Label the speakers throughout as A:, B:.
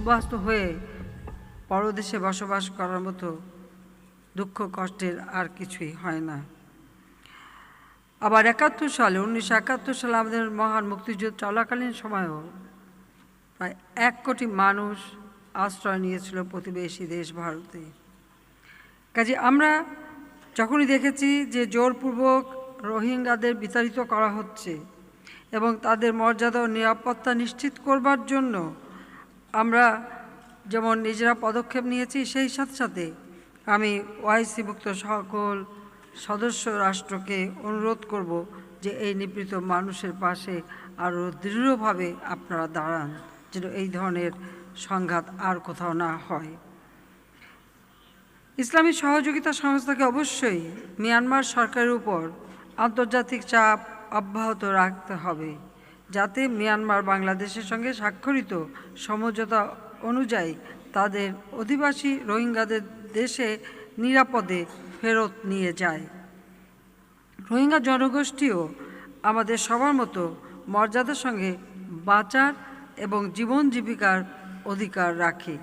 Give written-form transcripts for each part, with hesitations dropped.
A: উদ্বাস্তু হয়ে পরদেশে বসবাস করার মতো দুঃখ কষ্টের আর কিছুই হয় না। আবার 1971 সালে আমাদের মহান মুক্তিযুদ্ধ চলাকালীন সময়েও প্রায় 1 কোটি মানুষ আশ্রয় নিয়েছিল প্রতিবেশী দেশ ভারতে। কাজে আমরা যখনই দেখেছি যে জোরপূর্বক রোহিঙ্গাদের বিতাড়িত করা হচ্ছে এবং তাদের মর্যাদা ও নিরাপত্তা নিশ্চিত করবার জন্য আমরা যেমন নিজেরা পদক্ষেপ নিয়েছি, সেই সাথে সাথে আমি ওআইসিভুক্ত সকল সদস্য রাষ্ট্রকে অনুরোধ করব যে এই নিপীড়িত মানুষের পাশে আরও দৃঢ়ভাবে আপনারা দাঁড়ান, যেন এই ধরনের সংঘাত আর কোথাও না হয়। ইসলামী সহযোগিতা সংস্থাকে অবশ্যই মিয়ানমার সরকারের উপর আন্তর্জাতিক চাপ অব্যাহত রাখতে হবে, যাতে মিয়ানমার বাংলাদেশের সঙ্গে স্বাক্ষরিত সমঝোতা অনুযায়ী তাদের অধিবাসী রোহিঙ্গাদের দেশে নিরাপদে ফেরত নিয়ে যায়। রোহিঙ্গা জনগোষ্ঠীও আমাদের সবার মতো মর্যাদার সঙ্গে বাঁচার এবং জীবন জীবিকার অধিকার রাখে।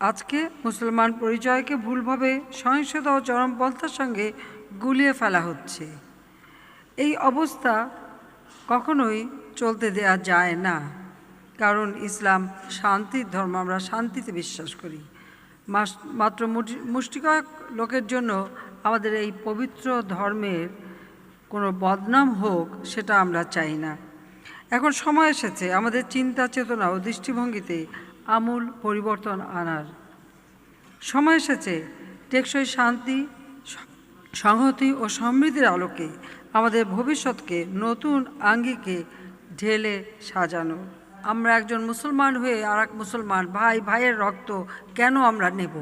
A: আজকে মুসলমান পরিচয়কে ভুলভাবে সহিংসতা ও চরমপন্থার সঙ্গে গুলিয়ে ফেলা হচ্ছে। এই অবস্থা কখনোই চলতে দেয়া যায় না, কারণ ইসলাম শান্তির ধর্ম, আমরা শান্তিতে বিশ্বাস করি। মাত্র মুষ্টিকয়েক লোকের জন্য আমাদের এই পবিত্র ধর্মের কোনো বদনাম হোক, সেটা আমরা চাই না। এখন সময় এসেছে আমাদের চিন্তা চেতনা ও দৃষ্টিভঙ্গিতে আমূল পরিবর্তন আনার। সময় এসেছে টেকসই শান্তি, সংহতি ও সমৃদ্ধির আলোকে আমাদের ভবিষ্যৎকে নতুন আঙ্গিকে ঢেলে সাজানো। আমরা একজন মুসলমান হয়ে আর এক মুসলমান ভাইয়ের রক্ত কেন আমরা নেব?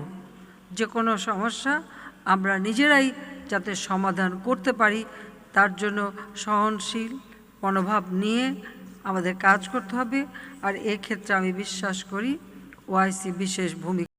A: যে কোনো সমস্যা আমরা নিজেরাই যাতে সমাধান করতে পারি, তার জন্য সহনশীল মনোভাব নিয়ে আমাদের কাজ করতে হবে। আর এক্ষেত্রে আমি বিশ্বাস করি ওআইসি বিশেষ ভূমিকা